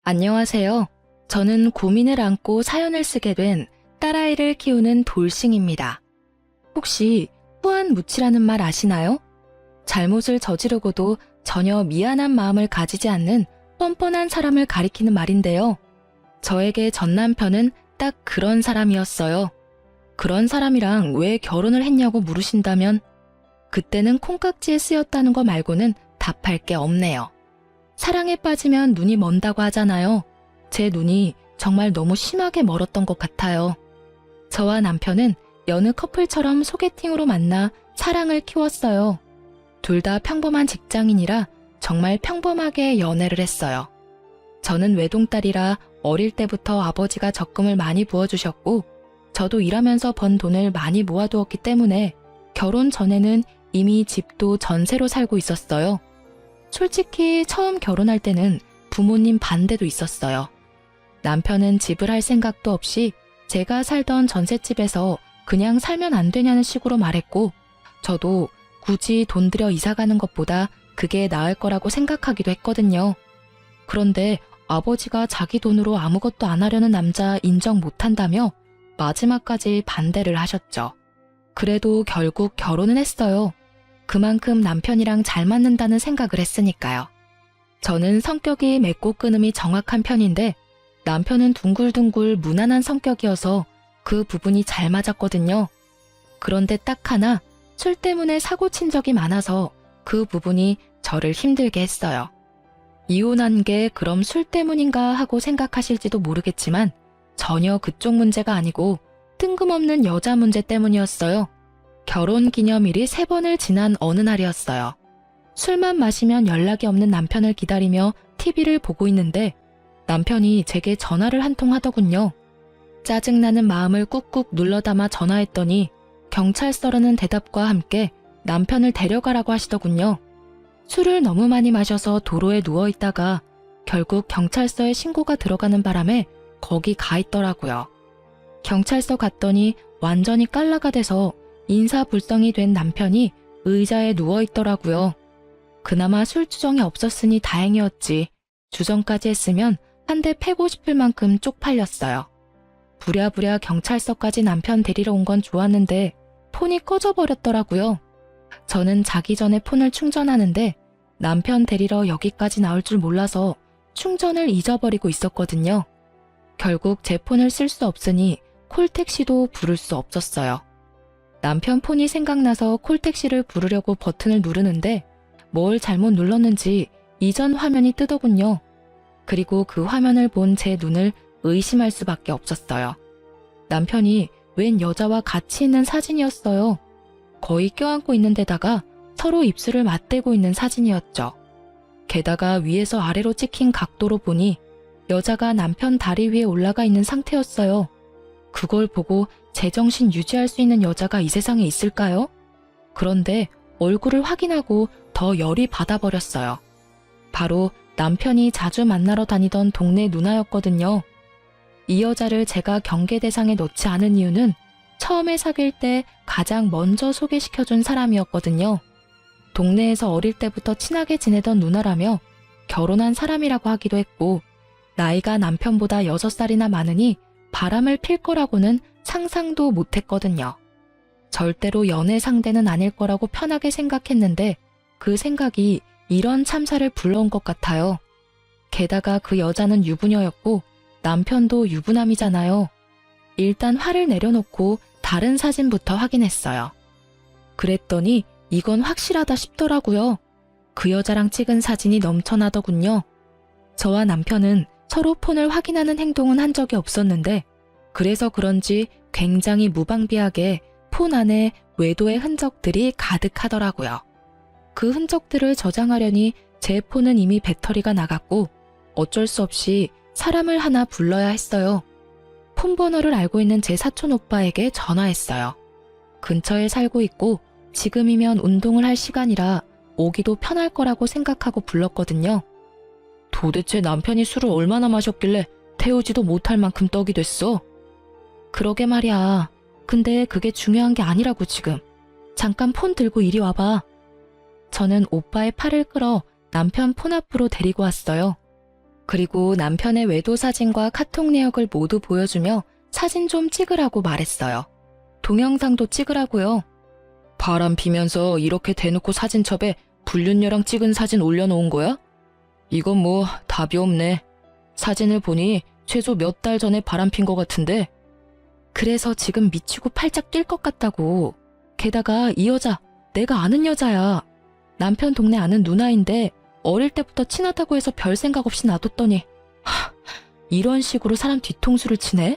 안녕하세요. 저는 고민을 안고 사연을 쓰게 된 딸아이를 키우는 돌싱입니다. 혹시 후안무치라는 말 아시나요? 잘못을 저지르고도 전혀 미안한 마음을 가지지 않는 뻔뻔한 사람을 가리키는 말인데요. 저에게 전 남편은 딱 그런 사람이었어요. 그런 사람이랑 왜 결혼을 했냐고 물으신다면 그때는 콩깍지에 쓰였다는 거 말고는 답할 게 없네요. 사랑에 빠지면 눈이 먼다고 하잖아요. 제 눈이 정말 너무 심하게 멀었던 것 같아요. 저와 남편은 여느 커플처럼 소개팅으로 만나 사랑을 키웠어요. 둘 다 평범한 직장인이라 정말 평범하게 연애를 했어요. 저는 외동딸이라 어릴 때부터 아버지가 적금을 많이 부어주셨고 저도 일하면서 번 돈을 많이 모아두었기 때문에 결혼 전에는 이미 집도 전세로 살고 있었어요. 솔직히 처음 결혼할 때는 부모님 반대도 있었어요. 남편은 집을 할 생각도 없이 제가 살던 전셋집에서 그냥 살면 안 되냐는 식으로 말했고 저도 굳이 돈 들여 이사 가는 것보다 그게 나을 거라고 생각하기도 했거든요. 그런데 아버지가 자기 돈으로 아무것도 안 하려는 남자 인정 못한다며 마지막까지 반대를 하셨죠. 그래도 결국 결혼은 했어요. 그만큼 남편이랑 잘 맞는다는 생각을 했으니까요. 저는 성격이 맺고 끊음이 정확한 편인데 남편은 둥글둥글 무난한 성격이어서 그 부분이 잘 맞았거든요. 그런데 딱 하나 술 때문에 사고 친 적이 많아서 그 부분이 저를 힘들게 했어요. 이혼한 게 그럼 술 때문인가 하고 생각하실지도 모르겠지만 전혀 그쪽 문제가 아니고 뜬금없는 여자 문제 때문이었어요. 결혼 기념일이 3번을 지난 어느 날이었어요. 술만 마시면 연락이 없는 남편을 기다리며 TV를 보고 있는데 남편이 제게 전화를 한 통 하더군요. 짜증나는 마음을 꾹꾹 눌러담아 전화했더니 경찰서라는 대답과 함께 남편을 데려가라고 하시더군요. 술을 너무 많이 마셔서 도로에 누워있다가 결국 경찰서에 신고가 들어가는 바람에 거기 가 있더라고요. 경찰서 갔더니 완전히 깔라가 돼서 인사불성이 된 남편이 의자에 누워있더라고요. 그나마 술 주정이 없었으니 다행이었지. 주정까지 했으면 한 대 패고 싶을 만큼 쪽팔렸어요. 부랴부랴 경찰서까지 남편 데리러 온 건 좋았는데 폰이 꺼져버렸더라고요. 저는 자기 전에 폰을 충전하는데 남편 데리러 여기까지 나올 줄 몰라서 충전을 잊어버리고 있었거든요. 결국 제 폰을 쓸 수 없으니 콜택시도 부를 수 없었어요. 남편 폰이 생각나서 콜택시를 부르려고 버튼을 누르는데 뭘 잘못 눌렀는지 이전 화면이 뜨더군요. 그리고 그 화면을 본 제 눈을 의심할 수밖에 없었어요. 남편이 웬 여자와 같이 있는 사진이었어요. 거의 껴안고 있는 데다가 서로 입술을 맞대고 있는 사진이었죠. 게다가 위에서 아래로 찍힌 각도로 보니 여자가 남편 다리 위에 올라가 있는 상태였어요. 그걸 보고 제정신 유지할 수 있는 여자가 이 세상에 있을까요? 그런데 얼굴을 확인하고 더 열이 받아버렸어요. 바로 남편이 자주 만나러 다니던 동네 누나였거든요. 이 여자를 제가 경계 대상에 넣지 않은 이유는 처음에 사귈 때 가장 먼저 소개시켜준 사람이었거든요. 동네에서 어릴 때부터 친하게 지내던 누나라며 결혼한 사람이라고 하기도 했고 나이가 남편보다 6살이나 많으니 바람을 필 거라고는 상상도 못했거든요. 절대로 연애 상대는 아닐 거라고 편하게 생각했는데 그 생각이 이런 참사를 불러온 것 같아요. 게다가 그 여자는 유부녀였고 남편도 유부남이잖아요. 일단 화를 내려놓고 다른 사진부터 확인했어요. 그랬더니 이건 확실하다 싶더라고요. 그 여자랑 찍은 사진이 넘쳐나더군요. 저와 남편은 서로 폰을 확인하는 행동은 한 적이 없었는데 그래서 그런지 굉장히 무방비하게 폰 안에 외도의 흔적들이 가득하더라고요. 그 흔적들을 저장하려니 제 폰은 이미 배터리가 나갔고 어쩔 수 없이 사람을 하나 불러야 했어요. 폰 번호를 알고 있는 제 사촌 오빠에게 전화했어요. 근처에 살고 있고 지금이면 운동을 할 시간이라 오기도 편할 거라고 생각하고 불렀거든요. 도대체 남편이 술을 얼마나 마셨길래 태우지도 못할 만큼 떡이 됐어? 그러게 말이야. 근데 그게 중요한 게 아니라고 지금. 잠깐 폰 들고 이리 와봐. 저는 오빠의 팔을 끌어 남편 폰 앞으로 데리고 왔어요. 그리고 남편의 외도 사진과 카톡 내역을 모두 보여주며 사진 좀 찍으라고 말했어요. 동영상도 찍으라고요. 바람 피면서 이렇게 대놓고 사진첩에 불륜녀랑 찍은 사진 올려놓은 거야? 이건 뭐 답이 없네. 사진을 보니 최소 몇 달 전에 바람 핀 것 같은데. 그래서 지금 미치고 팔짝 뛸 것 같다고. 게다가 이 여자 내가 아는 여자야. 남편 동네 아는 누나인데 어릴 때부터 친하다고 해서 별 생각 없이 놔뒀더니 이런 식으로 사람 뒤통수를 치네?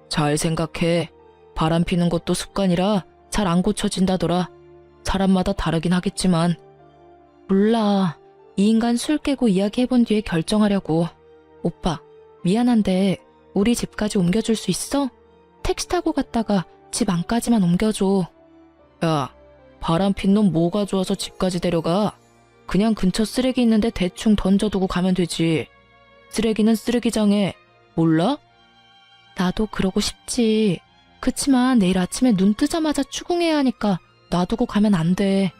잘 생각해. 바람 피는 것도 습관이라 잘 안 고쳐진다더라. 사람마다 다르긴 하겠지만. 몰라. 이 인간 술 깨고 이야기해본 뒤에 결정하려고. 오빠, 미안한데 우리 집까지 옮겨줄 수 있어? 택시 타고 갔다가 집 안까지만 옮겨줘. 야, 바람 핀 놈 뭐가 좋아서 집까지 데려가? 그냥 근처 쓰레기 있는데 대충 던져두고 가면 되지. 쓰레기는 쓰레기장에. 몰라? 나도 그러고 싶지. 그치만 내일 아침에 눈 뜨자마자 추궁해야 하니까 놔두고 가면 안 돼.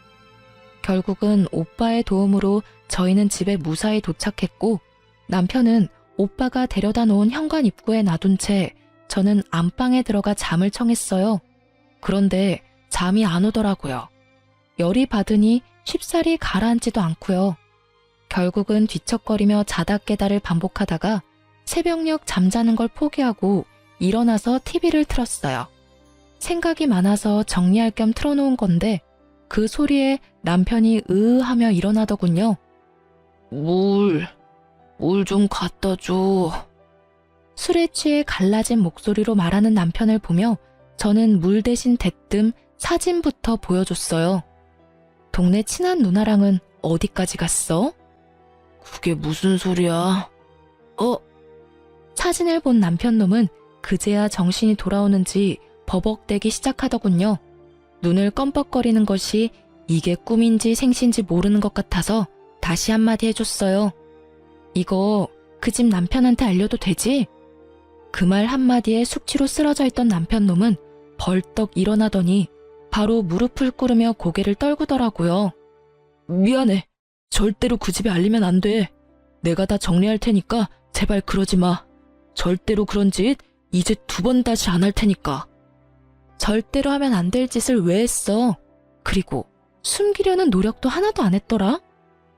결국은 오빠의 도움으로 저희는 집에 무사히 도착했고 남편은 오빠가 데려다 놓은 현관 입구에 놔둔 채 저는 안방에 들어가 잠을 청했어요. 그런데 잠이 안 오더라고요. 열이 받으니 쉽사리 가라앉지도 않고요. 결국은 뒤척거리며 자다 깨다를 반복하다가 새벽녘 잠자는 걸 포기하고 일어나서 TV를 틀었어요. 생각이 많아서 정리할 겸 틀어놓은 건데 그 소리에 남편이 으으하며 일어나더군요. 물 좀 갖다 줘. 술에 취해 갈라진 목소리로 말하는 남편을 보며 저는 물 대신 대뜸 사진부터 보여줬어요. 동네 친한 누나랑은 어디까지 갔어? 그게 무슨 소리야? 사진을 본 남편놈은 그제야 정신이 돌아오는지 버벅대기 시작하더군요. 눈을 껌뻑거리는 것이 이게 꿈인지 생신지 모르는 것 같아서 다시 한마디 해줬어요. 이거 그 집 남편한테 알려도 되지? 그 말 한마디에 숙취로 쓰러져 있던 남편놈은 벌떡 일어나더니 바로 무릎을 꿇으며 고개를 떨구더라고요. 미안해. 절대로 그 집에 알리면 안 돼. 내가 다 정리할 테니까 제발 그러지 마. 절대로 그런 짓 이제 2번 다시 안 할 테니까. 절대로 하면 안 될 짓을 왜 했어? 그리고 숨기려는 노력도 하나도 안 했더라?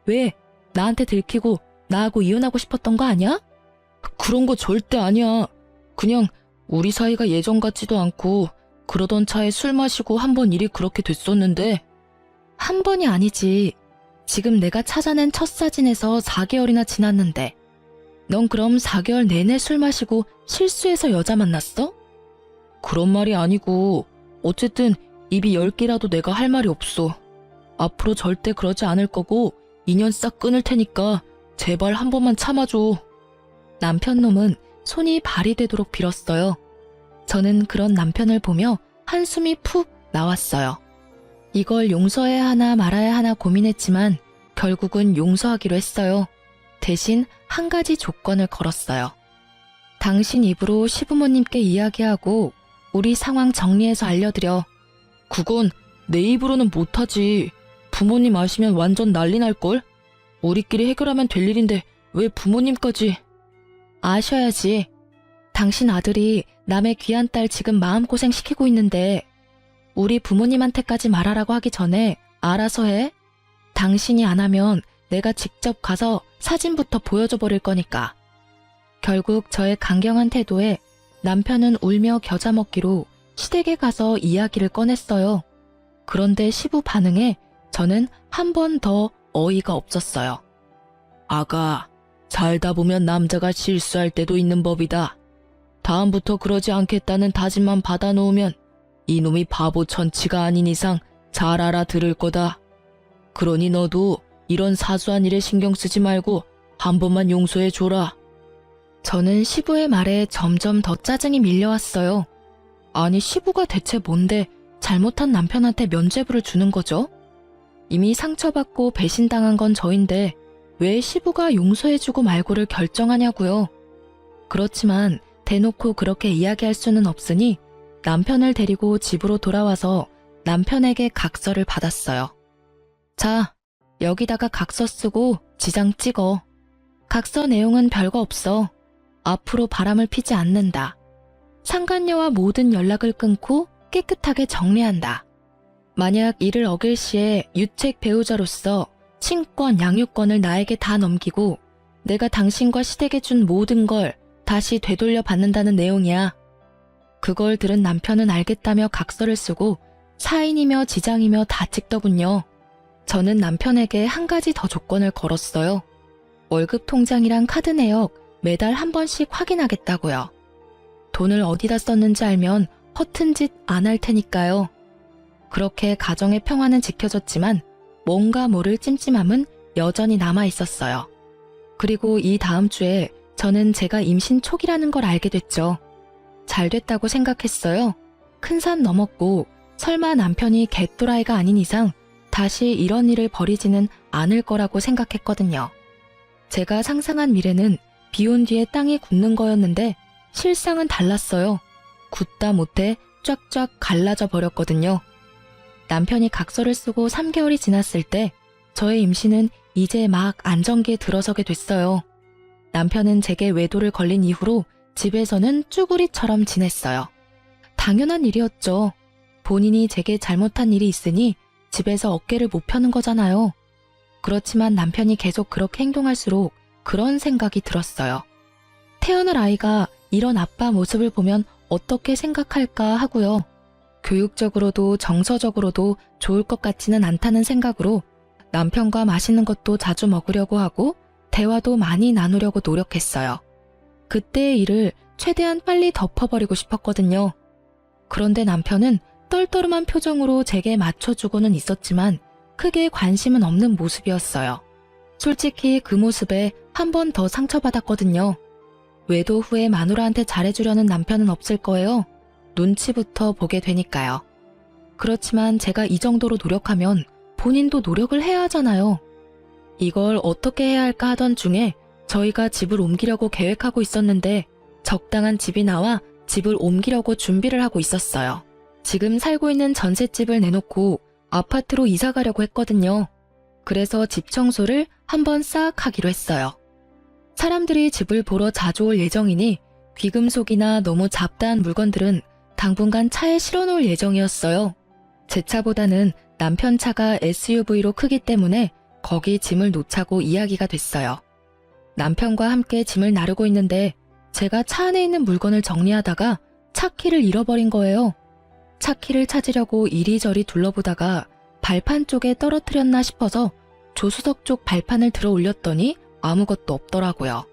왜? 나한테 들키고 나하고 이혼하고 싶었던 거 아니야? 그런 거 절대 아니야. 그냥 우리 사이가 예전 같지도 않고 그러던 차에 술 마시고 한 번 일이 그렇게 됐었는데. 한 번이 아니지. 지금 내가 찾아낸 첫 사진에서 4개월이나 지났는데 넌 그럼 4개월 내내 술 마시고 실수해서 여자 만났어? 그런 말이 아니고 어쨌든 입이 10개라도 내가 할 말이 없어. 앞으로 절대 그러지 않을 거고 인연 싹 끊을 테니까 제발 한 번만 참아줘. 남편놈은 손이 발이 되도록 빌었어요. 저는 그런 남편을 보며 한숨이 푹 나왔어요. 이걸 용서해야 하나 말아야 하나 고민했지만 결국은 용서하기로 했어요. 대신 한 가지 조건을 걸었어요. 당신 입으로 시부모님께 이야기하고 우리 상황 정리해서 알려드려. 그건 내 입으로는 못하지. 부모님 아시면 완전 난리 날걸? 우리끼리 해결하면 될 일인데 왜 부모님까지. 아셔야지. 당신 아들이 남의 귀한 딸 지금 마음고생 시키고 있는데 우리 부모님한테까지 말하라고 하기 전에 알아서 해. 당신이 안 하면 내가 직접 가서 사진부터 보여줘 버릴 거니까. 결국 저의 강경한 태도에 남편은 울며 겨자 먹기로 시댁에 가서 이야기를 꺼냈어요. 그런데 시부 반응에 저는 한 번 더 어이가 없었어요. 아가, 살다 보면 남자가 실수할 때도 있는 법이다. 다음부터 그러지 않겠다는 다짐만 받아놓으면 이놈이 바보 천치가 아닌 이상 잘 알아들을 거다. 그러니 너도 이런 사소한 일에 신경 쓰지 말고 한 번만 용서해줘라. 저는 시부의 말에 점점 더 짜증이 밀려왔어요. 아니 시부가 대체 뭔데 잘못한 남편한테 면죄부를 주는 거죠? 이미 상처받고 배신당한 건 저인데 왜 시부가 용서해주고 말고를 결정하냐고요. 그렇지만 대놓고 그렇게 이야기할 수는 없으니 남편을 데리고 집으로 돌아와서 남편에게 각서를 받았어요. 자, 여기다가 각서 쓰고 지장 찍어. 각서 내용은 별거 없어. 앞으로 바람을 피지 않는다. 상간녀와 모든 연락을 끊고 깨끗하게 정리한다. 만약 이를 어길 시에 유책 배우자로서 친권, 양육권을 나에게 다 넘기고 내가 당신과 시댁에 준 모든 걸 다시 되돌려 받는다는 내용이야. 그걸 들은 남편은 알겠다며 각서를 쓰고 사인이며 지장이며 다 찍더군요. 저는 남편에게 한 가지 더 조건을 걸었어요. 월급 통장이랑 카드 내역 매달 한 번씩 확인하겠다고요. 돈을 어디다 썼는지 알면 허튼 짓 안 할 테니까요. 그렇게 가정의 평화는 지켜졌지만 뭔가 모를 찜찜함은 여전히 남아 있었어요. 그리고 이 다음 주에 저는 제가 임신 초기라는 걸 알게 됐죠. 잘 됐다고 생각했어요. 큰 산 넘었고 설마 남편이 개또라이가 아닌 이상 다시 이런 일을 벌이지는 않을 거라고 생각했거든요. 제가 상상한 미래는 비온 뒤에 땅이 굳는 거였는데 실상은 달랐어요. 굳다 못해 쫙쫙 갈라져 버렸거든요. 남편이 각서를 쓰고 3개월이 지났을 때 저의 임신은 이제 막 안정기에 들어서게 됐어요. 남편은 제게 외도를 걸린 이후로 집에서는 쭈구리처럼 지냈어요. 당연한 일이었죠. 본인이 제게 잘못한 일이 있으니 집에서 어깨를 못 펴는 거잖아요. 그렇지만 남편이 계속 그렇게 행동할수록 그런 생각이 들었어요. 태어날 아이가 이런 아빠 모습을 보면 어떻게 생각할까 하고요. 교육적으로도 정서적으로도 좋을 것 같지는 않다는 생각으로 남편과 맛있는 것도 자주 먹으려고 하고 대화도 많이 나누려고 노력했어요. 그때의 일을 최대한 빨리 덮어버리고 싶었거든요. 그런데 남편은 떨떠름한 표정으로 제게 맞춰주고는 있었지만 크게 관심은 없는 모습이었어요. 솔직히 그 모습에 한 번 더 상처받았거든요. 외도 후에 마누라한테 잘해주려는 남편은 없을 거예요. 눈치부터 보게 되니까요. 그렇지만 제가 이 정도로 노력하면 본인도 노력을 해야 하잖아요. 이걸 어떻게 해야 할까 하던 중에 저희가 집을 옮기려고 계획하고 있었는데 적당한 집이 나와 집을 옮기려고 준비를 하고 있었어요. 지금 살고 있는 전셋집을 내놓고 아파트로 이사 가려고 했거든요. 그래서 집 청소를 한번 싹 하기로 했어요. 사람들이 집을 보러 자주 올 예정이니 귀금속이나 너무 잡다한 물건들은 당분간 차에 실어놓을 예정이었어요. 제 차보다는 남편 차가 SUV로 크기 때문에 거기 짐을 놓자고 이야기가 됐어요. 남편과 함께 짐을 나르고 있는데 제가 차 안에 있는 물건을 정리하다가 차키를 잃어버린 거예요. 차키를 찾으려고 이리저리 둘러보다가 발판 쪽에 떨어뜨렸나 싶어서 조수석 쪽 발판을 들어 올렸더니 아무것도 없더라고요.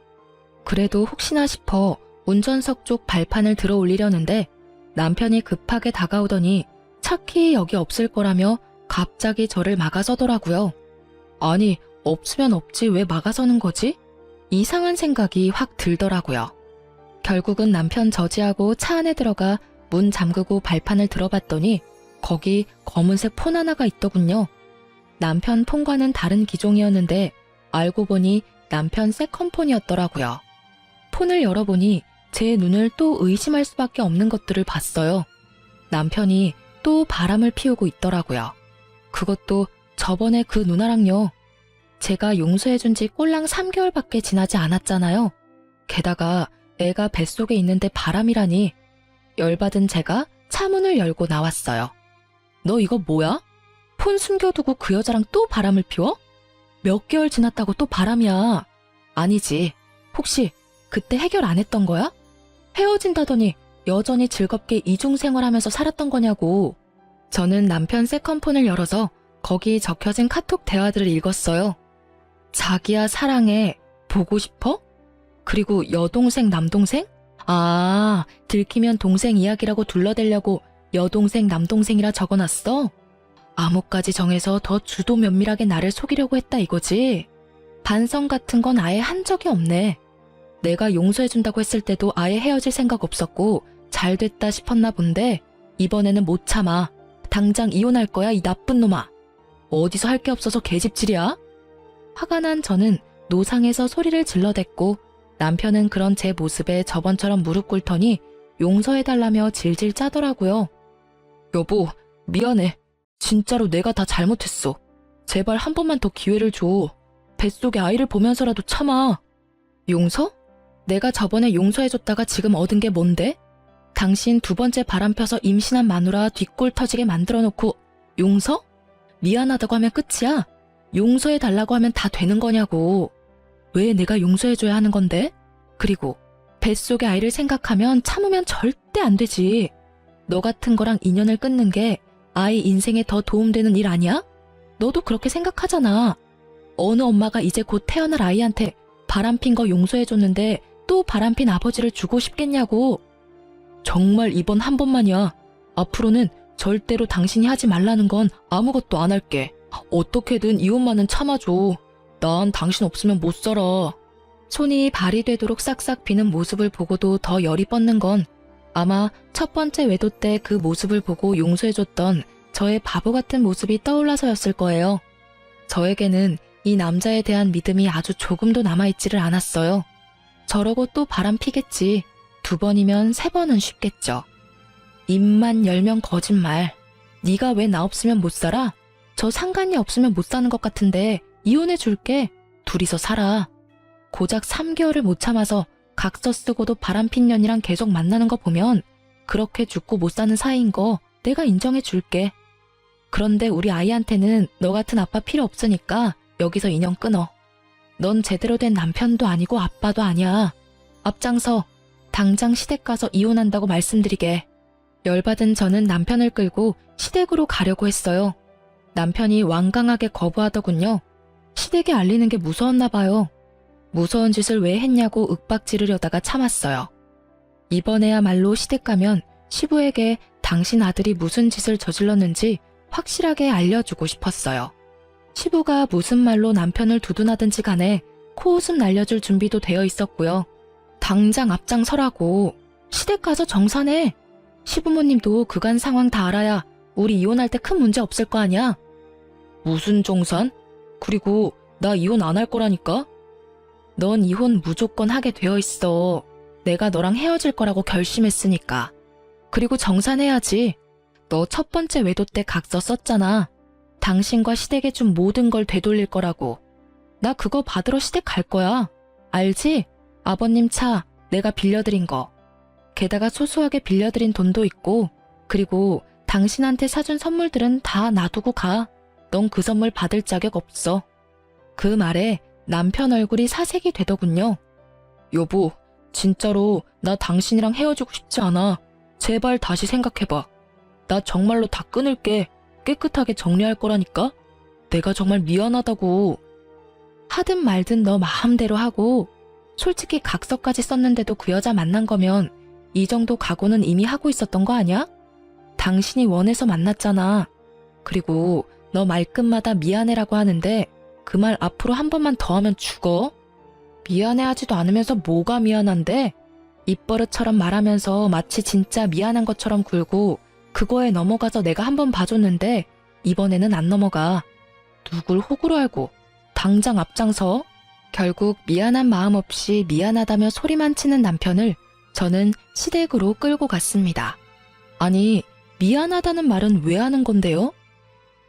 그래도 혹시나 싶어 운전석 쪽 발판을 들어 올리려는데 남편이 급하게 다가오더니 차키 여기 없을 거라며 갑자기 저를 막아서더라고요. 아니, 없으면 없지 왜 막아서는 거지? 이상한 생각이 확 들더라고요. 결국은 남편 저지하고 차 안에 들어가 문 잠그고 발판을 들어봤더니 거기 검은색 폰 하나가 있더군요. 남편 폰과는 다른 기종이었는데 알고 보니 남편 세컨폰이었더라고요. 폰을 열어보니 제 눈을 또 의심할 수밖에 없는 것들을 봤어요. 남편이 또 바람을 피우고 있더라고요. 그것도 저번에 그 누나랑요. 제가 용서해준 지 꼴랑 3개월밖에 지나지 않았잖아요. 게다가 애가 뱃속에 있는데 바람이라니. 열받은 제가 차문을 열고 나왔어요. 너 이거 뭐야? 폰 숨겨두고 그 여자랑 또 바람을 피워? 몇 개월 지났다고 또 바람이야. 아니지. 혹시 그때 해결 안 했던 거야? 헤어진다더니 여전히 즐겁게 이중생활하면서 살았던 거냐고. 저는 남편 세컨폰을 열어서 거기 적혀진 카톡 대화들을 읽었어요. 자기야 사랑해. 보고 싶어? 그리고 여동생 남동생? 아, 들키면 동생 이야기라고 둘러대려고 여동생 남동생이라 적어놨어? 암호까지 정해서 더 주도 면밀하게 나를 속이려고 했다 이거지? 반성 같은 건 아예 한 적이 없네. 내가 용서해준다고 했을 때도 아예 헤어질 생각 없었고 잘 됐다 싶었나 본데 이번에는 못 참아. 당장 이혼할 거야 이 나쁜 놈아. 어디서 할 게 없어서 개집질이야? 화가 난 저는 노상에서 소리를 질러댔고 남편은 그런 제 모습에 저번처럼 무릎 꿇더니 용서해달라며 질질 짜더라고요. 여보, 미안해. 진짜로 내가 다 잘못했어. 제발 한 번만 더 기회를 줘. 뱃속에 아이를 보면서라도 참아. 용서? 내가 저번에 용서해줬다가 지금 얻은 게 뭔데? 당신 두 번째 바람 펴서 임신한 마누라 뒷골 터지게 만들어 놓고 용서? 미안하다고 하면 끝이야? 용서해달라고 하면 다 되는 거냐고. 왜 내가 용서해줘야 하는 건데? 그리고 뱃속의 아이를 생각하면 참으면 절대 안 되지. 너 같은 거랑 인연을 끊는 게 아이 인생에 더 도움되는 일 아니야? 너도 그렇게 생각하잖아. 어느 엄마가 이제 곧 태어날 아이한테 바람핀 거 용서해줬는데 또 바람핀 아버지를 주고 싶겠냐고. 정말 이번 한 번만이야. 앞으로는 절대로 당신이 하지 말라는 건 아무것도 안 할게. 어떻게든 이 엄마는 참아줘. 난 당신 없으면 못 살아. 손이 발이 되도록 싹싹 비는 모습을 보고도 더 열이 뻗는 건 아마 첫 번째 외도 때 그 모습을 보고 용서해줬던 저의 바보 같은 모습이 떠올라서였을 거예요. 저에게는 이 남자에 대한 믿음이 아주 조금도 남아있지를 않았어요. 저러고 또 바람 피겠지. 2번이면 3번은 쉽겠죠. 입만 열면 거짓말. 네가 왜 나 없으면 못 살아? 저 상관이 없으면 못 사는 것 같은데 이혼해 줄게. 둘이서 살아. 고작 3개월을 못 참아서 각서 쓰고도 바람핀 년이랑 계속 만나는 거 보면 그렇게 죽고 못 사는 사이인 거 내가 인정해 줄게. 그런데 우리 아이한테는 너 같은 아빠 필요 없으니까 여기서 인연 끊어. 넌 제대로 된 남편도 아니고 아빠도 아니야. 앞장서 당장 시댁 가서 이혼한다고 말씀드리게. 열받은 저는 남편을 끌고 시댁으로 가려고 했어요. 남편이 완강하게 거부하더군요. 시댁에 알리는 게 무서웠나 봐요. 무서운 짓을 왜 했냐고 윽박지르려다가 참았어요. 이번에야말로 시댁 가면 시부에게 당신 아들이 무슨 짓을 저질렀는지 확실하게 알려주고 싶었어요. 시부가 무슨 말로 남편을 두둔하든지 간에 코웃음 날려줄 준비도 되어 있었고요. 당장 앞장서라고. 시댁 가서 정산해. 시부모님도 그간 상황 다 알아야 우리 이혼할 때 큰 문제 없을 거 아니야. 무슨 정산? 그리고 나 이혼 안 할 거라니까? 넌 이혼 무조건 하게 되어 있어. 내가 너랑 헤어질 거라고 결심했으니까. 그리고 정산해야지. 너 첫 번째 외도 때 각서 썼잖아. 당신과 시댁에 준 모든 걸 되돌릴 거라고. 나 그거 받으러 시댁 갈 거야. 알지? 아버님 차 내가 빌려드린 거. 게다가 소소하게 빌려드린 돈도 있고, 그리고 당신한테 사준 선물들은 다 놔두고 가. 넌 그 선물 받을 자격 없어. 그 말에 남편 얼굴이 사색이 되더군요. 여보, 진짜로 나 당신이랑 헤어지고 싶지 않아. 제발 다시 생각해봐. 나 정말로 다 끊을게. 깨끗하게 정리할 거라니까? 내가 정말 미안하다고. 하든 말든 너 마음대로 하고, 솔직히 각서까지 썼는데도 그 여자 만난 거면 이 정도 각오는 이미 하고 있었던 거 아니야? 당신이 원해서 만났잖아. 그리고 너 말끝마다 미안해라고 하는데 그 말 앞으로 한 번만 더 하면 죽어? 미안해하지도 않으면서 뭐가 미안한데? 입버릇처럼 말하면서 마치 진짜 미안한 것처럼 굴고 그거에 넘어가서 내가 한 번 봐줬는데 이번에는 안 넘어가. 누굴 호구로 알고 당장 앞장서. 결국 미안한 마음 없이 미안하다며 소리만 치는 남편을 저는 시댁으로 끌고 갔습니다. 아니, 미안하다는 말은 왜 하는 건데요?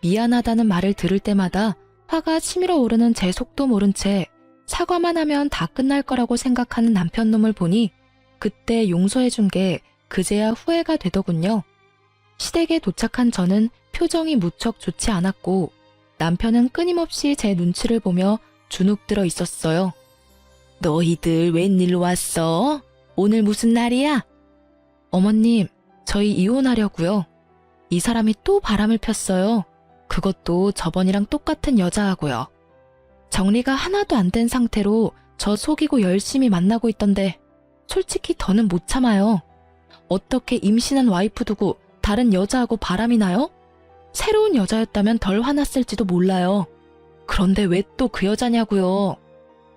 미안하다는 말을 들을 때마다 화가 치밀어 오르는 제 속도 모른 채 사과만 하면 다 끝날 거라고 생각하는 남편 놈을 보니 그때 용서해준 게 그제야 후회가 되더군요. 시댁에 도착한 저는 표정이 무척 좋지 않았고 남편은 끊임없이 제 눈치를 보며 주눅들어 있었어요. 너희들 웬일로 왔어? 오늘 무슨 날이야? 어머님, 저희 이혼하려고요. 이 사람이 또 바람을 폈어요. 그것도 저번이랑 똑같은 여자하고요. 정리가 하나도 안 된 상태로 저 속이고 열심히 만나고 있던데 솔직히 더는 못 참아요. 어떻게 임신한 와이프 두고 다른 여자하고 바람이 나요? 새로운 여자였다면 덜 화났을지도 몰라요. 그런데 왜 또 그 여자냐고요.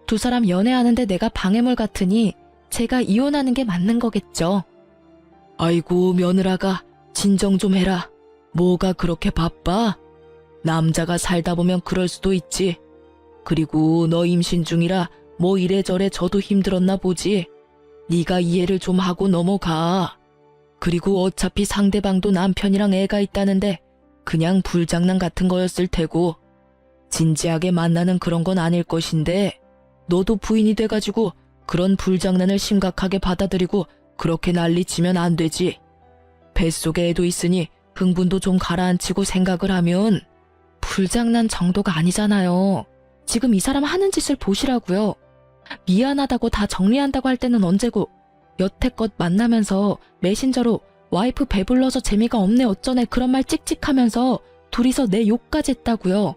두 사람 연애하는데 내가 방해물 같으니 제가 이혼하는 게 맞는 거겠죠. 아이고 며느라가 진정 좀 해라. 뭐가 그렇게 바빠? 남자가 살다 보면 그럴 수도 있지. 그리고 너 임신 중이라 뭐 이래저래 저도 힘들었나 보지. 네가 이해를 좀 하고 넘어가. 그리고 어차피 상대방도 남편이랑 애가 있다는데 그냥 불장난 같은 거였을 테고 진지하게 만나는 그런 건 아닐 것인데 너도 부인이 돼가지고 그런 불장난을 심각하게 받아들이고 그렇게 난리치면 안 되지. 뱃속에 애도 있으니 흥분도 좀 가라앉히고 생각을 하면. 불장난 정도가 아니잖아요. 지금 이 사람 하는 짓을 보시라고요. 미안하다고 다 정리한다고 할 때는 언제고, 여태껏 만나면서 메신저로 와이프 배불러서 재미가 없네 어쩌네 그런 말 찍찍하면서 둘이서 내 욕까지 했다고요.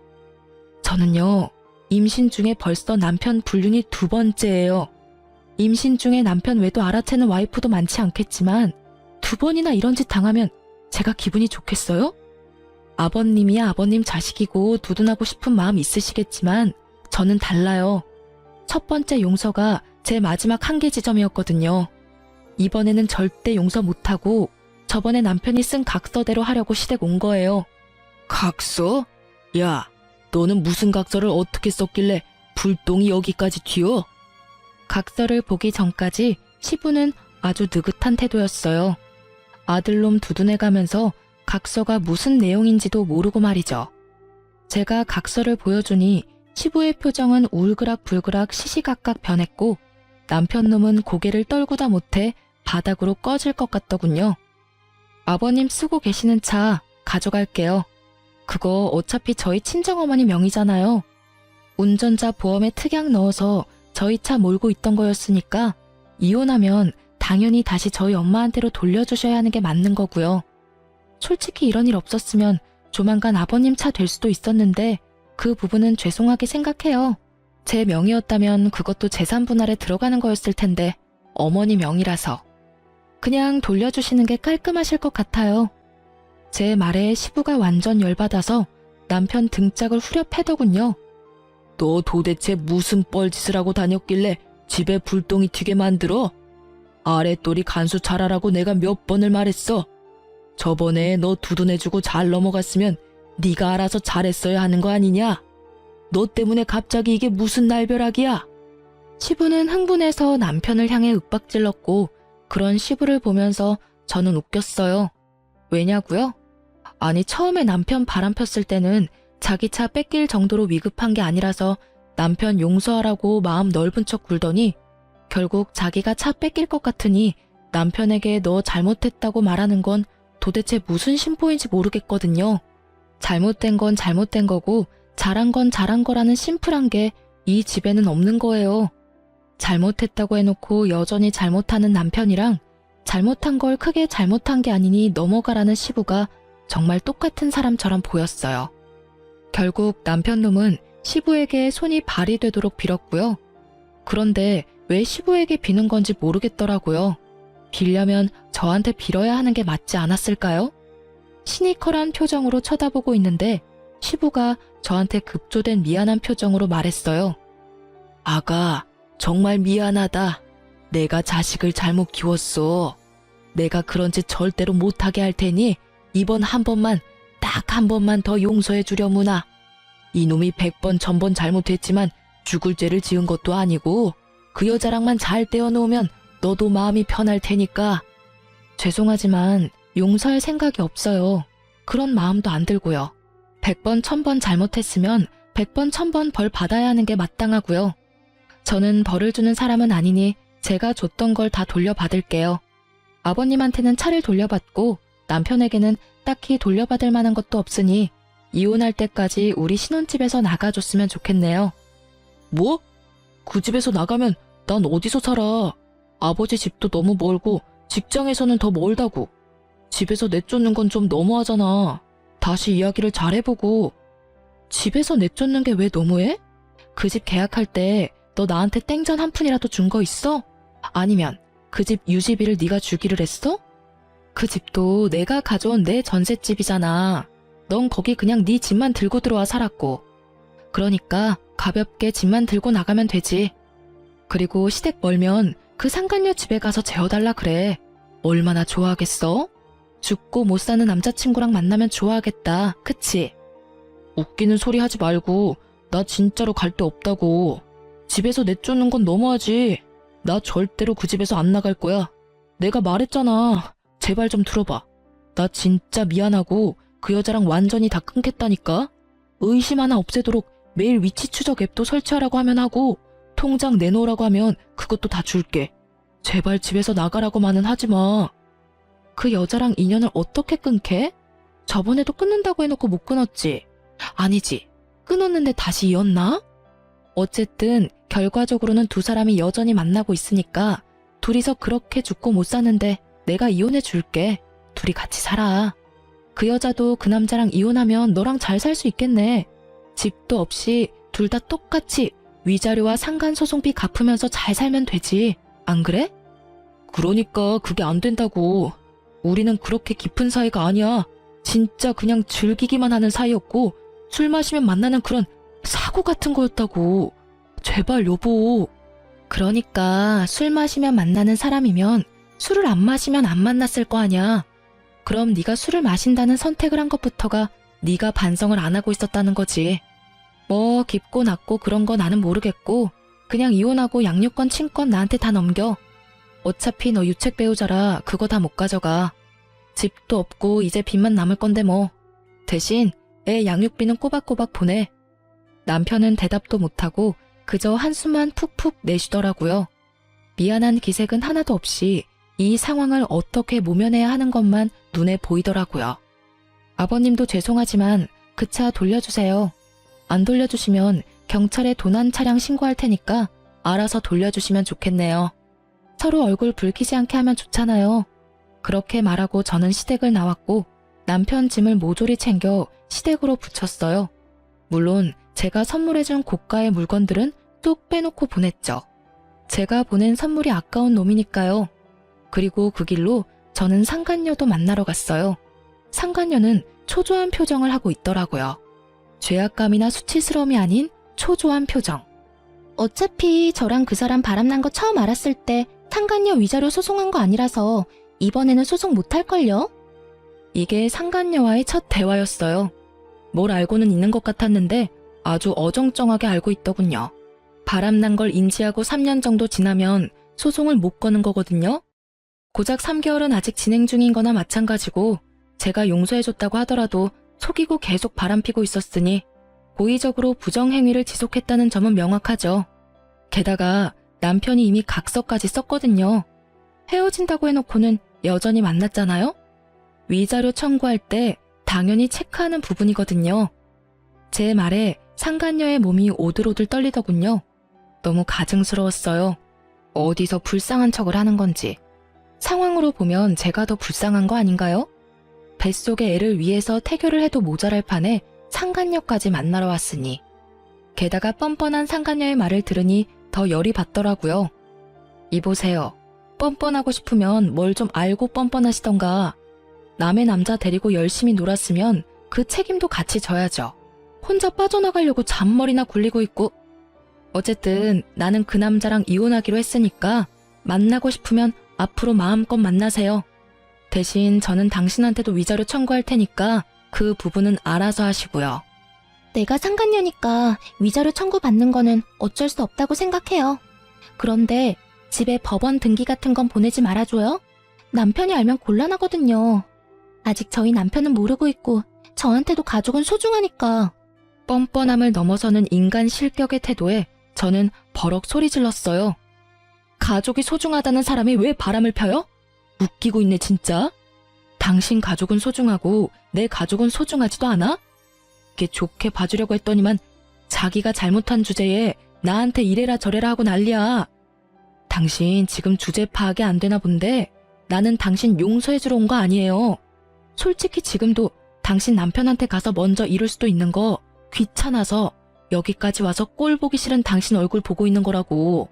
저는요, 임신 중에 벌써 남편 불륜이 2번째예요. 임신 중에 남편 외도 알아채는 와이프도 많지 않겠지만 2번이나 이런 짓 당하면 제가 기분이 좋겠어요? 아버님이야 아버님 자식이고 두둔하고 싶은 마음 있으시겠지만 저는 달라요. 첫 번째 용서가 제 마지막 한계 지점이었거든요. 이번에는 절대 용서 못하고 저번에 남편이 쓴 각서대로 하려고 시댁 온 거예요. 각서? 야, 너는 무슨 각서를 어떻게 썼길래 불똥이 여기까지 튀어? 각서를 보기 전까지 시부는 아주 느긋한 태도였어요. 아들놈 두둔해가면서 각서가 무슨 내용인지도 모르고 말이죠. 제가 각서를 보여주니 시부의 표정은 울그락불그락 시시각각 변했고 남편놈은 고개를 떨구다 못해 바닥으로 꺼질 것 같더군요. 아버님 쓰고 계시는 차 가져갈게요. 그거 어차피 저희 친정어머니 명의잖아요. 운전자 보험에 특약 넣어서 저희 차 몰고 있던 거였으니까 이혼하면 당연히 다시 저희 엄마한테로 돌려주셔야 하는 게 맞는 거고요. 솔직히 이런 일 없었으면 조만간 아버님 차 될 수도 있었는데 그 부분은 죄송하게 생각해요. 제 명의였다면 그것도 재산 분할에 들어가는 거였을 텐데 어머니 명의라서. 그냥 돌려주시는 게 깔끔하실 것 같아요. 제 말에 시부가 완전 열받아서 남편 등짝을 후려 패더군요. 너 도대체 무슨 뻘짓을 하고 다녔길래 집에 불똥이 튀게 만들어? 아랫돌이 간수 잘하라고 내가 몇 번을 말했어. 저번에 너 두둔해주고 잘 넘어갔으면 네가 알아서 잘했어야 하는 거 아니냐? 너 때문에 갑자기 이게 무슨 날벼락이야? 시부는 흥분해서 남편을 향해 윽박질렀고 그런 시부를 보면서 저는 웃겼어요. 왜냐고요? 아니 처음에 남편 바람 폈을 때는 자기 차 뺏길 정도로 위급한 게 아니라서 남편 용서하라고 마음 넓은 척 굴더니 결국 자기가 차 뺏길 것 같으니 남편에게 너 잘못했다고 말하는 건 도대체 무슨 심보인지 모르겠거든요. 잘못된 건 잘못된 거고 잘한 건 잘한 거라는 심플한 게 이 집에는 없는 거예요. 잘못했다고 해놓고 여전히 잘못하는 남편이랑 잘못한 걸 크게 잘못한 게 아니니 넘어가라는 시부가 정말 똑같은 사람처럼 보였어요. 결국 남편놈은 시부에게 손이 발이 되도록 빌었고요. 그런데 왜 시부에게 비는 건지 모르겠더라고요. 빌려면 저한테 빌어야 하는 게 맞지 않았을까요? 시니컬한 표정으로 쳐다보고 있는데 시부가 저한테 급조된 미안한 표정으로 말했어요. 아가, 정말 미안하다. 내가 자식을 잘못 키웠어. 내가 그런 짓 절대로 못하게 할 테니 이번 한 번만, 딱 한 번만 더 용서해 주려무나. 이놈이 100번 1000번 잘못했지만 죽을 죄를 지은 것도 아니고 그 여자랑만 잘 떼어놓으면 너도 마음이 편할 테니까. 죄송하지만 용서할 생각이 없어요. 그런 마음도 안 들고요. 100번 1000번 잘못했으면 100번 1000번 벌 받아야 하는 게 마땅하고요. 저는 벌을 주는 사람은 아니니 제가 줬던 걸 다 돌려받을게요. 아버님한테는 차를 돌려받고 남편에게는 딱히 돌려받을 만한 것도 없으니 이혼할 때까지 우리 신혼집에서 나가줬으면 좋겠네요. 뭐? 그 집에서 나가면 난 어디서 살아? 아버지 집도 너무 멀고 직장에서는 더 멀다고. 집에서 내쫓는 건 좀 너무하잖아. 다시 이야기를 잘 해보고. 집에서 내쫓는 게 왜 너무해? 그 집 계약할 때 너 나한테 땡전 한 푼이라도 준 거 있어? 아니면 그 집 유지비를 네가 주기를 했어? 그 집도 내가 가져온 내 전셋집이잖아. 넌 거기 그냥 네 집만 들고 들어와 살았고. 그러니까 가볍게 집만 들고 나가면 되지. 그리고 시댁 멀면 그 상간녀 집에 가서 재워달라 그래. 얼마나 좋아하겠어? 죽고 못 사는 남자친구랑 만나면 좋아하겠다. 그치? 웃기는 소리 하지 말고 나 진짜로 갈 데 없다고. 집에서 내쫓는 건 너무하지. 나 절대로 그 집에서 안 나갈 거야. 내가 말했잖아. 제발 좀 들어봐. 나 진짜 미안하고 그 여자랑 완전히 다 끊겠다니까. 의심 하나 없애도록 매일 위치 추적 앱도 설치하라고 하면 하고 통장 내놓으라고 하면 그것도 다 줄게. 제발 집에서 나가라고만은 하지 마. 그 여자랑 인연을 어떻게 끊게? 저번에도 끊는다고 해놓고 못 끊었지. 아니지. 끊었는데 다시 이었나? 어쨌든 결과적으로는 두 사람이 여전히 만나고 있으니까 둘이서 그렇게 죽고 못 사는데 내가 이혼해 줄게. 둘이 같이 살아. 그 여자도 그 남자랑 이혼하면 너랑 잘 살 수 있겠네. 집도 없이 둘 다 똑같이 위자료와 상간소송비 갚으면서 잘 살면 되지. 안 그래? 그러니까 그게 안 된다고. 우리는 그렇게 깊은 사이가 아니야. 진짜 그냥 즐기기만 하는 사이였고 술 마시면 만나는 그런 사고 같은 거였다고. 제발 여보. 그러니까 술 마시면 만나는 사람이면 술을 안 마시면 안 만났을 거 아니야. 그럼 네가 술을 마신다는 선택을 한 것부터가 네가 반성을 안 하고 있었다는 거지. 뭐 깊고 낮고 그런 거 나는 모르겠고 그냥 이혼하고 양육권 친권 나한테 다 넘겨. 어차피 너 유책 배우자라 그거 다 못 가져가. 집도 없고 이제 빚만 남을 건데 뭐. 대신 애 양육비는 꼬박꼬박 보내. 남편은 대답도 못하고 그저 한숨만 푹푹 내쉬더라고요. 미안한 기색은 하나도 없이 이 상황을 어떻게 모면해야 하는 것만 눈에 보이더라고요. 아버님도 죄송하지만 그 차 돌려주세요. 안 돌려주시면 경찰에 도난 차량 신고할 테니까 알아서 돌려주시면 좋겠네요. 서로 얼굴 붉히지 않게 하면 좋잖아요. 그렇게 말하고 저는 시댁을 나왔고 남편 짐을 모조리 챙겨 시댁으로 붙였어요. 물론 제가 선물해준 고가의 물건들은 뚝 빼놓고 보냈죠. 제가 보낸 선물이 아까운 놈이니까요. 그리고 그 길로 저는 상간녀도 만나러 갔어요. 상간녀는 초조한 표정을 하고 있더라고요. 죄악감이나 수치스러움이 아닌 초조한 표정. 어차피 저랑 그 사람 바람난 거 처음 알았을 때 상간녀 위자료 소송한 거 아니라서 이번에는 소송 못할걸요? 이게 상간녀와의 첫 대화였어요. 뭘 알고는 있는 것 같았는데 아주 어정쩡하게 알고 있더군요. 바람난 걸 인지하고 3년 정도 지나면 소송을 못 거는 거거든요. 고작 3개월은 아직 진행 중인 거나 마찬가지고 제가 용서해줬다고 하더라도 속이고 계속 바람피고 있었으니 고의적으로 부정행위를 지속했다는 점은 명확하죠. 게다가 남편이 이미 각서까지 썼거든요. 헤어진다고 해놓고는 여전히 만났잖아요? 위자료 청구할 때 당연히 체크하는 부분이거든요. 제 말에 상간녀의 몸이 오들오들 떨리더군요. 너무 가증스러웠어요. 어디서 불쌍한 척을 하는 건지. 상황으로 보면 제가 더 불쌍한 거 아닌가요? 뱃속의 애를 위해서 태교를 해도 모자랄 판에 상간녀까지 만나러 왔으니. 게다가 뻔뻔한 상간녀의 말을 들으니 더 열이 받더라고요. 이보세요. 뻔뻔하고 싶으면 뭘 좀 알고 뻔뻔하시던가. 남의 남자 데리고 열심히 놀았으면 그 책임도 같이 져야죠. 혼자 빠져나가려고 잔머리나 굴리고 있고. 어쨌든 나는 그 남자랑 이혼하기로 했으니까 만나고 싶으면 앞으로 마음껏 만나세요. 대신 저는 당신한테도 위자료 청구할 테니까 그 부분은 알아서 하시고요. 내가 상간녀니까 위자료 청구받는 거는 어쩔 수 없다고 생각해요. 그런데 집에 법원 등기 같은 건 보내지 말아줘요. 남편이 알면 곤란하거든요. 아직 저희 남편은 모르고 있고 저한테도 가족은 소중하니까. 뻔뻔함을 넘어서는 인간 실격의 태도에 저는 버럭 소리 질렀어요. 가족이 소중하다는 사람이 왜 바람을 펴요? 웃기고 있네 진짜. 당신 가족은 소중하고 내 가족은 소중하지도 않아? 이렇게 좋게 봐주려고 했더니만 자기가 잘못한 주제에 나한테 이래라 저래라 하고 난리야. 당신 지금 주제 파악이 안 되나 본데 나는 당신 용서해주러 온 거 아니에요. 솔직히 지금도 당신 남편한테 가서 먼저 이룰 수도 있는 거 귀찮아서 여기까지 와서 꼴 보기 싫은 당신 얼굴 보고 있는 거라고.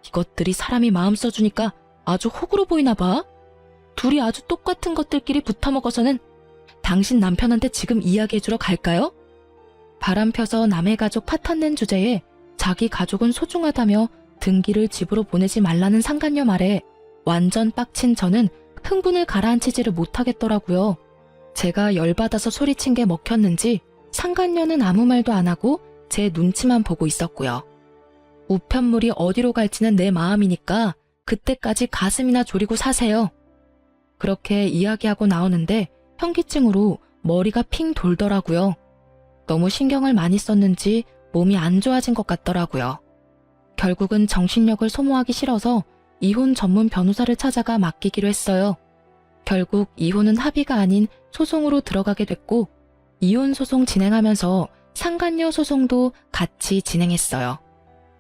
이것들이 사람이 마음 써주니까 아주 호구로 보이나 봐. 둘이 아주 똑같은 것들끼리 붙어먹어서는 당신 남편한테 지금 이야기해주러 갈까요? 바람 펴서 남의 가족 파탄낸 주제에 자기 가족은 소중하다며 등기를 집으로 보내지 말라는 상간녀 말에 완전 빡친 저는 흥분을 가라앉히지를 못하겠더라고요. 제가 열받아서 소리친 게 먹혔는지 상간녀는 아무 말도 안 하고 제 눈치만 보고 있었고요. 우편물이 어디로 갈지는 내 마음이니까 그때까지 가슴이나 졸이고 사세요. 그렇게 이야기하고 나오는데 현기증으로 머리가 핑 돌더라고요. 너무 신경을 많이 썼는지 몸이 안 좋아진 것 같더라고요. 결국은 정신력을 소모하기 싫어서 이혼 전문 변호사를 찾아가 맡기기로 했어요. 결국 이혼은 합의가 아닌 소송으로 들어가게 됐고, 이혼 소송 진행하면서 상간녀 소송도 같이 진행했어요.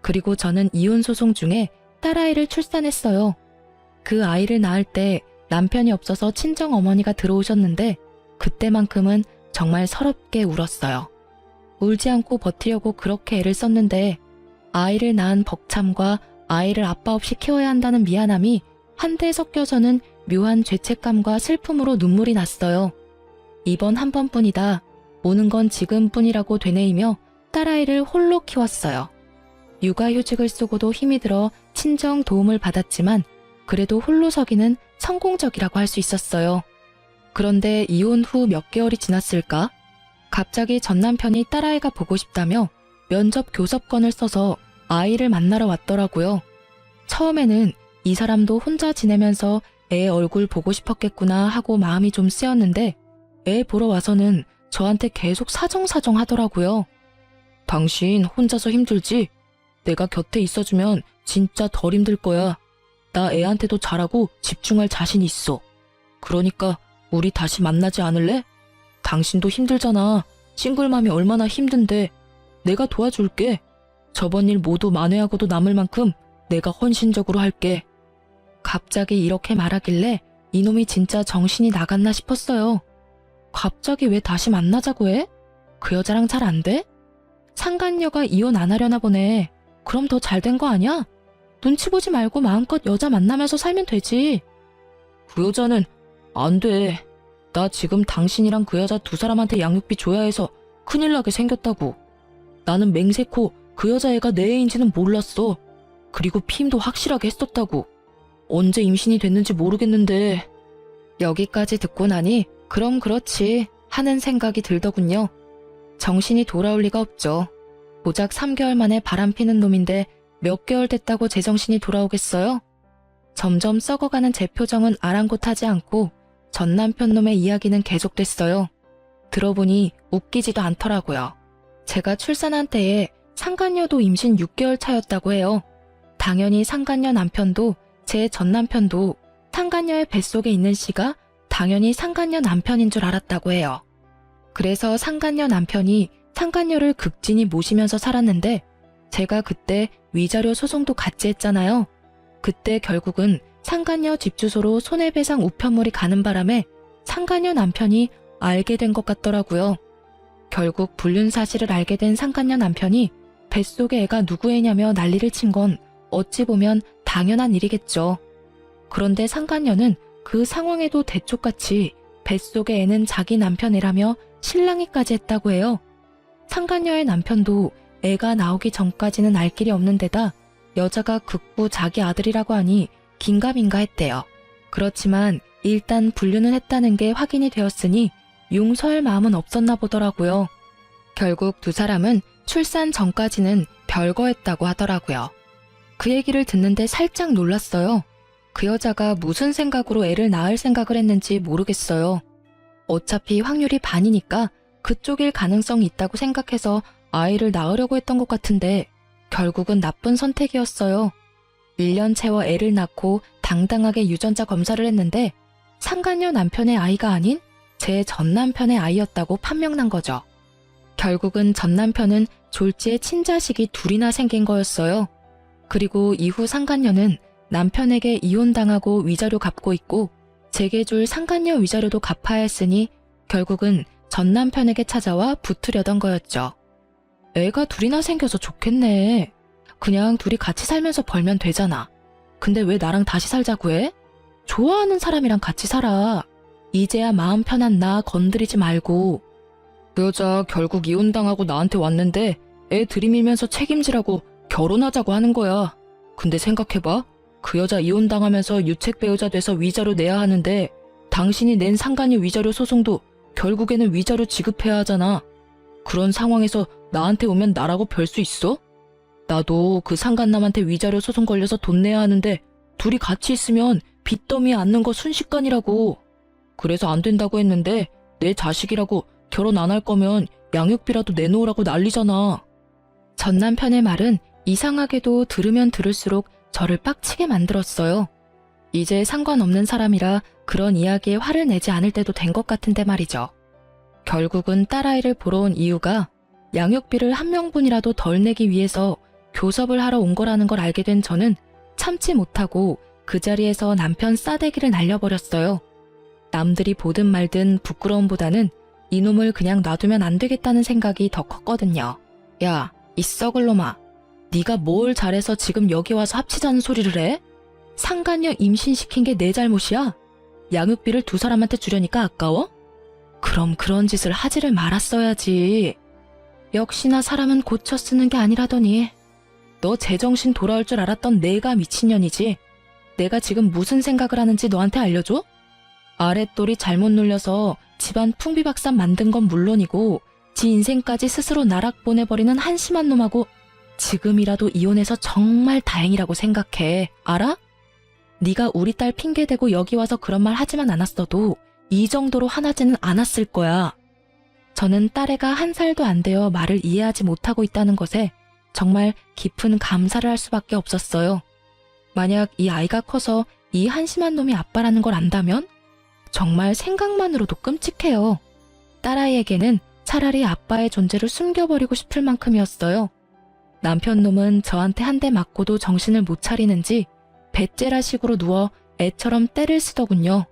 그리고 저는 이혼 소송 중에 딸아이를 출산했어요. 그 아이를 낳을 때 남편이 없어서 친정 어머니가 들어오셨는데 그때만큼은 정말 서럽게 울었어요. 울지 않고 버티려고 그렇게 애를 썼는데 아이를 낳은 벅참과 아이를 아빠 없이 키워야 한다는 미안함이 한데 섞여서는 묘한 죄책감과 슬픔으로 눈물이 났어요. 이번 한 번뿐이다. 오는 건 지금뿐이라고 되뇌이며 딸아이를 홀로 키웠어요. 육아휴직을 쓰고도 힘이 들어 친정 도움을 받았지만 그래도 홀로 서기는 성공적이라고 할 수 있었어요. 그런데 이혼 후 몇 개월이 지났을까? 갑자기 전 남편이 딸아이가 보고 싶다며 면접 교섭권을 써서 아이를 만나러 왔더라고요. 처음에는 이 사람도 혼자 지내면서 애 얼굴 보고 싶었겠구나 하고 마음이 좀 쓰였는데 애 보러 와서는 저한테 계속 사정사정 하더라고요. 당신 혼자서 힘들지? 내가 곁에 있어주면 진짜 덜 힘들 거야. 나 애한테도 잘하고 집중할 자신 있어. 그러니까 우리 다시 만나지 않을래? 당신도 힘들잖아. 싱글맘이 얼마나 힘든데. 내가 도와줄게. 저번 일 모두 만회하고도 남을 만큼 내가 헌신적으로 할게. 갑자기 이렇게 말하길래 이놈이 진짜 정신이 나갔나 싶었어요. 갑자기 왜 다시 만나자고 해? 그 여자랑 잘 안 돼? 상간녀가 이혼 안 하려나 보네. 그럼 더 잘 된 거 아니야? 눈치 보지 말고 마음껏 여자 만나면서 살면 되지. 그 여자는 안 돼. 나 지금 당신이랑 그 여자 두 사람한테 양육비 줘야 해서 큰일 나게 생겼다고. 나는 맹세코 그 여자애가 내 애인지는 몰랐어. 그리고 피임도 확실하게 했었다고. 언제 임신이 됐는지 모르겠는데. 여기까지 듣고 나니 그럼 그렇지 하는 생각이 들더군요. 정신이 돌아올 리가 없죠. 고작 3개월 만에 바람피는 놈인데 몇 개월 됐다고 제정신이 돌아오겠어요? 점점 썩어가는 제 표정은 아랑곳하지 않고 전 남편 놈의 이야기는 계속됐어요. 들어보니 웃기지도 않더라고요. 제가 출산한 때에 상간녀도 임신 6개월 차였다고 해요. 당연히 상간녀 남편도 제 전 남편도 상간녀의 뱃속에 있는 씨가 당연히 상간녀 남편인 줄 알았다고 해요. 그래서 상간녀 남편이 상간녀를 극진히 모시면서 살았는데 제가 그때 위자료 소송도 같이 했잖아요. 그때 결국은 상간녀 집 주소로 손해배상 우편물이 가는 바람에 상간녀 남편이 알게 된 것 같더라고요. 결국 불륜 사실을 알게 된 상간녀 남편이 뱃속에 애가 누구 애냐며 난리를 친 건 어찌 보면 당연한 일이겠죠. 그런데 상간녀는 그 상황에도 대쪽같이 뱃속의 애는 자기 남편 애라며 실랑이까지 했다고 해요. 상간녀의 남편도 애가 나오기 전까지는 알 길이 없는 데다 여자가 극구 자기 아들이라고 하니 긴가민가 했대요. 그렇지만 일단 불륜을 했다는 게 확인이 되었으니 용서할 마음은 없었나 보더라고요. 결국 두 사람은 출산 전까지는 별거했다고 하더라고요. 그 얘기를 듣는데 살짝 놀랐어요. 그 여자가 무슨 생각으로 애를 낳을 생각을 했는지 모르겠어요. 어차피 확률이 반이니까 그쪽일 가능성이 있다고 생각해서 아이를 낳으려고 했던 것 같은데 결국은 나쁜 선택이었어요. 1년 채워 애를 낳고 당당하게 유전자 검사를 했는데 상간녀 남편의 아이가 아닌 제 전 남편의 아이였다고 판명난 거죠. 결국은 전 남편은 졸지에 친자식이 둘이나 생긴 거였어요. 그리고 이후 상간녀는 남편에게 이혼당하고 위자료 갚고 있고 제게 줄 상간녀 위자료도 갚아야 했으니 결국은 전 남편에게 찾아와 붙으려던 거였죠. 애가 둘이나 생겨서 좋겠네. 그냥 둘이 같이 살면서 벌면 되잖아. 근데 왜 나랑 다시 살자고 해? 좋아하는 사람이랑 같이 살아. 이제야 마음 편한 나 건드리지 말고. 그 여자 결국 이혼당하고 나한테 왔는데 애 들이밀면서 책임지라고 결혼하자고 하는 거야. 근데 생각해봐. 그 여자 이혼당하면서 유책 배우자 돼서 위자료 내야 하는데 당신이 낸 상간녀 위자료 소송도 결국에는 위자료 지급해야 하잖아. 그런 상황에서 나한테 오면 나라고 별 수 있어? 나도 그 상간남한테 위자료 소송 걸려서 돈 내야 하는데 둘이 같이 있으면 빚더미에 앉는 거 순식간이라고. 그래서 안 된다고 했는데 내 자식이라고 결혼 안 할 거면 양육비라도 내놓으라고 난리잖아. 전 남편의 말은 이상하게도 들으면 들을수록 저를 빡치게 만들었어요. 이제 상관없는 사람이라 그런 이야기에 화를 내지 않을 때도 된 것 같은데 말이죠. 결국은 딸아이를 보러 온 이유가 양육비를 한 명분이라도 덜 내기 위해서 교섭을 하러 온 거라는 걸 알게 된 저는 참지 못하고 그 자리에서 남편 싸대기를 날려버렸어요. 남들이 보든 말든 부끄러움보다는 이놈을 그냥 놔두면 안 되겠다는 생각이 더 컸거든요. 야, 이 썩을 놈아. 네가 뭘 잘해서 지금 여기 와서 합치자는 소리를 해? 상간녀 임신시킨 게 내 잘못이야? 양육비를 두 사람한테 주려니까 아까워? 그럼 그런 짓을 하지를 말았어야지. 역시나 사람은 고쳐 쓰는 게 아니라더니. 너 제정신 돌아올 줄 알았던 내가 미친년이지. 내가 지금 무슨 생각을 하는지 너한테 알려줘? 아랫돌이 잘못 눌려서 집안 풍비박산 만든 건 물론이고 지 인생까지 스스로 나락 보내버리는 한심한 놈하고 지금이라도 이혼해서 정말 다행이라고 생각해. 알아? 네가 우리 딸 핑계대고 여기 와서 그런 말 하지만 않았어도 이 정도로 화나지는 않았을 거야. 저는 딸애가 1살도 안 되어 말을 이해하지 못하고 있다는 것에 정말 깊은 감사를 할 수밖에 없었어요. 만약 이 아이가 커서 이 한심한 놈이 아빠라는 걸 안다면 정말 생각만으로도 끔찍해요. 딸아이에게는 차라리 아빠의 존재를 숨겨버리고 싶을 만큼이었어요. 남편 놈은 저한테 한 대 맞고도 정신을 못 차리는지 배째라식으로 누워 애처럼 떼를 쓰더군요.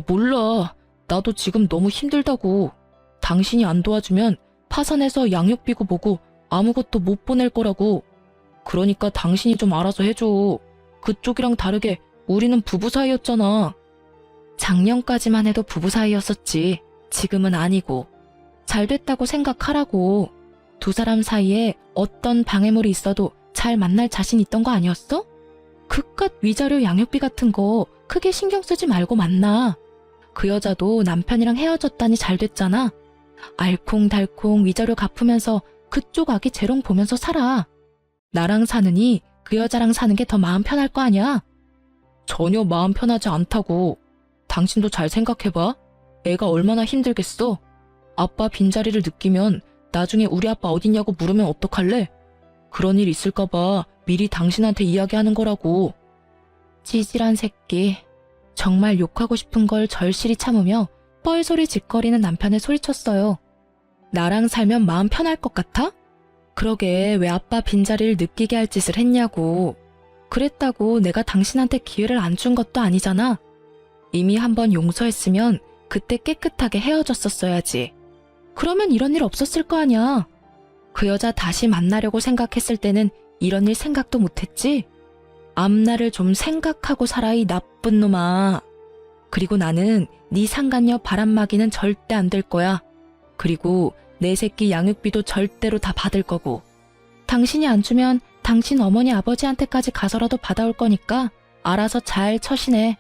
몰라. 나도 지금 너무 힘들다고. 당신이 안 도와주면 파산해서 양육비고 뭐고 아무것도 못 보낼 거라고. 그러니까 당신이 좀 알아서 해줘. 그쪽이랑 다르게 우리는 부부 사이였잖아. 작년까지만 해도 부부 사이였었지. 지금은 아니고. 잘 됐다고 생각하라고. 두 사람 사이에 어떤 방해물이 있어도 잘 만날 자신 있던 거 아니었어? 그깟 위자료 양육비 같은 거 크게 신경 쓰지 말고 만나. 그 여자도 남편이랑 헤어졌다니 잘 됐잖아. 알콩달콩 위자료 갚으면서 그쪽 아기 재롱 보면서 살아. 나랑 사느니 그 여자랑 사는 게 더 마음 편할 거 아니야? 전혀 마음 편하지 않다고. 당신도 잘 생각해봐. 애가 얼마나 힘들겠어. 아빠 빈자리를 느끼면 나중에 우리 아빠 어딨냐고 물으면 어떡할래? 그런 일 있을까봐 미리 당신한테 이야기하는 거라고. 찌질한 새끼. 정말 욕하고 싶은 걸 절실히 참으며 뻘소리 짓거리는 남편에 소리쳤어요. 나랑 살면 마음 편할 것 같아? 그러게 왜 아빠 빈자리를 느끼게 할 짓을 했냐고. 그랬다고 내가 당신한테 기회를 안 준 것도 아니잖아. 이미 한번 용서했으면 그때 깨끗하게 헤어졌었어야지. 그러면 이런 일 없었을 거 아니야. 그 여자 다시 만나려고 생각했을 때는 이런 일 생각도 못했지. 앞날을 좀 생각하고 살아 이 나쁜 놈아. 그리고 나는 네 상간녀 바람막이는 절대 안 될 거야. 그리고 내 새끼 양육비도 절대로 다 받을 거고. 당신이 안 주면 당신 어머니 아버지한테까지 가서라도 받아올 거니까 알아서 잘 처신해.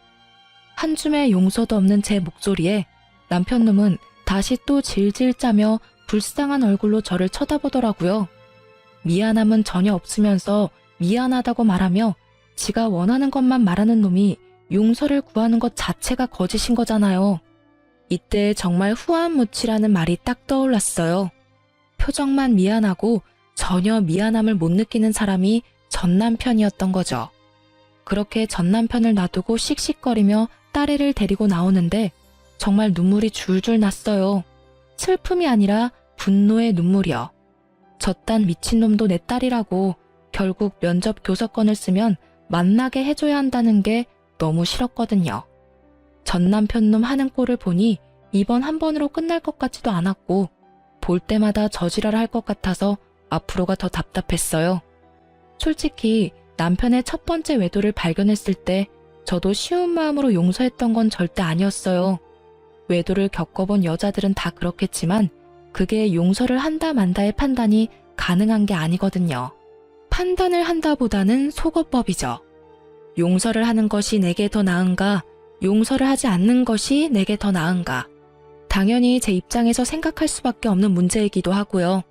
한 줌의 용서도 없는 제 목소리에 남편 놈은 다시 또 질질 짜며 불쌍한 얼굴로 저를 쳐다보더라고요. 미안함은 전혀 없으면서 미안하다고 말하며 지가 원하는 것만 말하는 놈이 용서를 구하는 것 자체가 거짓인 거잖아요. 이때 정말 후안무치라는 말이 딱 떠올랐어요. 표정만 미안하고 전혀 미안함을 못 느끼는 사람이 전 남편이었던 거죠. 그렇게 전 남편을 놔두고 씩씩거리며 딸애를 데리고 나오는데 정말 눈물이 줄줄 났어요. 슬픔이 아니라 분노의 눈물이요. 저딴 미친놈도 내 딸이라고 결국 면접 교섭권을 쓰면 만나게 해줘야 한다는 게 너무 싫었거든요. 전 남편놈 하는 꼴을 보니 이번 한 번으로 끝날 것 같지도 않았고 볼 때마다 저지랄 할 것 같아서 앞으로가 더 답답했어요. 솔직히 남편의 첫 번째 외도를 발견했을 때 저도 쉬운 마음으로 용서했던 건 절대 아니었어요. 외도를 겪어본 여자들은 다 그렇겠지만 그게 용서를 한다 만다의 판단이 가능한 게 아니거든요. 판단을 한다보다는 속어법이죠. 용서를 하는 것이 내게 더 나은가, 용서를 하지 않는 것이 내게 더 나은가. 당연히 제 입장에서 생각할 수밖에 없는 문제이기도 하고요.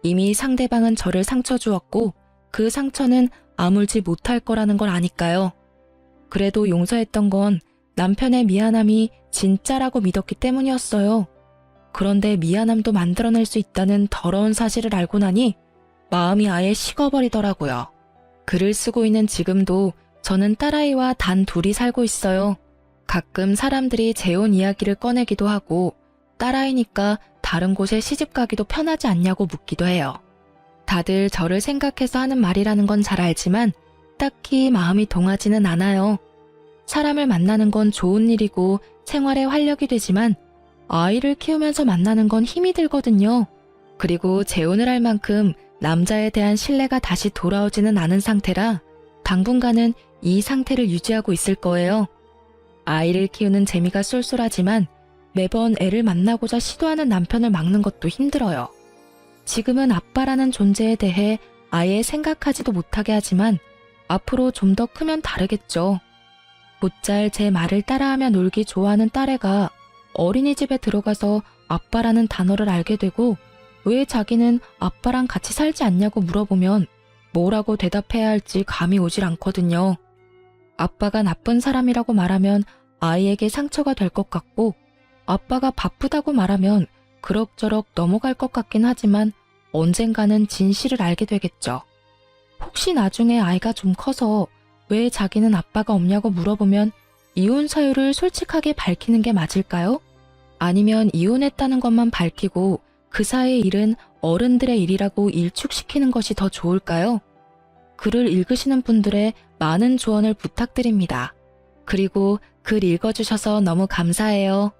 이미 상대방은 저를 상처 주었고 그 상처는 아물지 못할 거라는 걸 아니까요. 그래도 용서했던 건 남편의 미안함이 진짜라고 믿었기 때문이었어요. 그런데 미안함도 만들어낼 수 있다는 더러운 사실을 알고 나니 마음이 아예 식어버리더라고요. 글을 쓰고 있는 지금도 저는 딸아이와 단 둘이 살고 있어요. 가끔 사람들이 재혼 이야기를 꺼내기도 하고 딸아이니까 다른 곳에 시집 가기도 편하지 않냐고 묻기도 해요. 다들 저를 생각해서 하는 말이라는 건 잘 알지만 딱히 마음이 동하지는 않아요. 사람을 만나는 건 좋은 일이고 생활에 활력이 되지만 아이를 키우면서 만나는 건 힘이 들거든요. 그리고 재혼을 할 만큼 남자에 대한 신뢰가 다시 돌아오지는 않은 상태라 당분간은 이 상태를 유지하고 있을 거예요. 아이를 키우는 재미가 쏠쏠하지만 매번 애를 만나고자 시도하는 남편을 막는 것도 힘들어요. 지금은 아빠라는 존재에 대해 아예 생각하지도 못하게 하지만 앞으로 좀 더 크면 다르겠죠. 곧잘 제 말을 따라하며 놀기 좋아하는 딸애가 어린이집에 들어가서 아빠라는 단어를 알게 되고 왜 자기는 아빠랑 같이 살지 않냐고 물어보면 뭐라고 대답해야 할지 감이 오질 않거든요. 아빠가 나쁜 사람이라고 말하면 아이에게 상처가 될 것 같고 아빠가 바쁘다고 말하면 그럭저럭 넘어갈 것 같긴 하지만 언젠가는 진실을 알게 되겠죠. 혹시 나중에 아이가 좀 커서 왜 자기는 아빠가 없냐고 물어보면 이혼 사유를 솔직하게 밝히는 게 맞을까요? 아니면 이혼했다는 것만 밝히고 그 사이의 일은 어른들의 일이라고 일축시키는 것이 더 좋을까요? 글을 읽으시는 분들의 많은 조언을 부탁드립니다. 그리고 글 읽어주셔서 너무 감사해요.